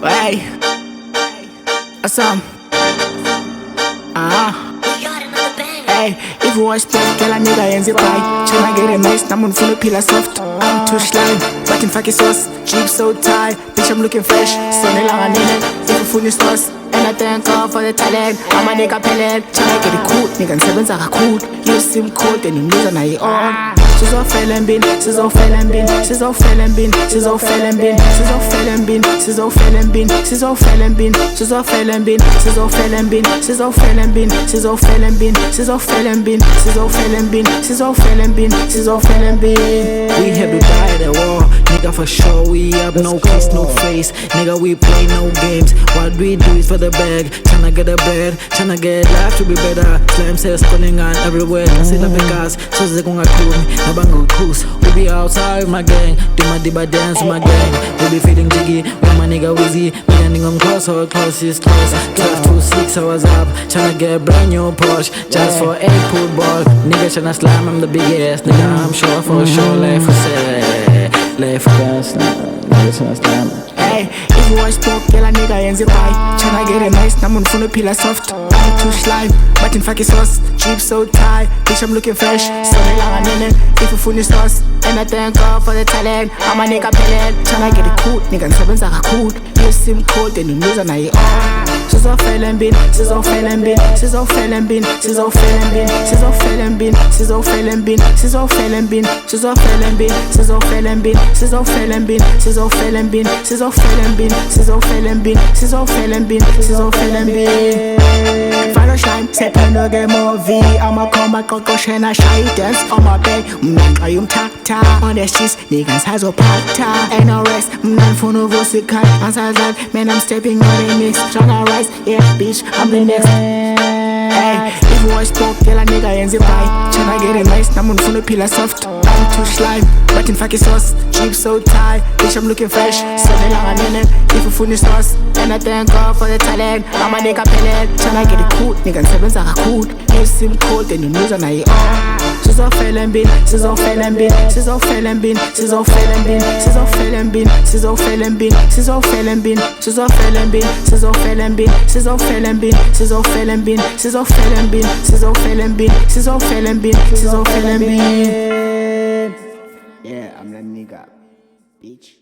Hey, awesome. Hey, if you watch that, girl, a nigga yenze pie. Tryna get it nice, namun full of pillar soft. I'm too slime, but in fucking sauce. Jeep so tight, bitch, I'm looking fresh. Sunny long and in it, if you full sauce. And I thank God for the talent. I'm a nigga pellet. Tryna get it cool, nigga, and sevens are cool. You seem cool, then you lose on your own. She's all failing bin, she's all failing bin, she's all failing bin, she's all failing bin, she's all failing bin, she's all failing bin, she's all failing bin, she's all failing bin, she's all failing bin, she's all failing bin, she's all failing bin, she's all failing bin, she's all failing bin, she's all failing bin, she's all failing bin. We have to die at the war, nigga, for sure. We have no case, no face, nigga. We play no games. What we do is for the bag, tryna get the bread, tryna get life to be better. Slime says spinning on everywhere. I see the because so they gonna cool me. Bango cruise, we be outside with my gang, do my diba dance with my gang. We be feeding jiggy with my nigga Wizzy, me and him close, so close is close. 12 to 6 hours up, tryna get a brand new Porsche, just for a football. Nigga tryna slime, I'm the biggest, nigga, I'm sure for sure. Life for say, life for gas, nigga tryna slime. Hey, if you watch talk, girl, a nigga yenze pie. Tryna get it nice, namun full of pillar soft. I'm too slime, but in fucking sauce. Jeep so tight, bitch, I'm looking fresh. Sunny long and in it, if you full sauce. And I thank God for the talent. I'm a nigga pellet. Tryna get it cool, nigga, and sevens are cool. You seem cool, then you lose on your own. She's all failing bin, she's all failing bin, she's all failing bin, she's all failing bin, she's all failing bin, she's all failing bin, she's all failing bin, she's all failing bin, she's all failing bin, she's all failing bin, she's all failing bin, she's all failing bin, she's all failing bin, she's all failing bin, she's all failing bin. Final slime, c'est plein de game movie. I'ma come back, go shine a shy dance on my bed. Ayum ta on the streets, niggas has a pata. Ain't no rest, none for no voice with cut. Answer that, man, I'm stepping on the mix. Tryna rise, yeah, bitch, I'm the next. Hey, if you watch talk, girl, a nigga yenze pie. Tryna get it nice, namun full of pillar soft. I'm too slime, but in fucking sauce. Jeep so tight, bitch, I'm looking fresh. Sunny long and in it, if you full sauce. And I thank God for the talent. I'm a nigga pellet. Tryna get it cool, nigga, and sevens are cool. You seem cool, then you lose on your own. She's all failing bin, she's all failing bin, she's all failing bin, she's all failing bin, she's all failing bin, she's all failing bin, she's all failing bin, she's all failing bin, she's all failing bin, she's all failing bin, she's all failing bin, she's all failing bin, she's all failing bin, she's all failing bin, she's all failing bin. Yeah, I'm that nigga, bitch.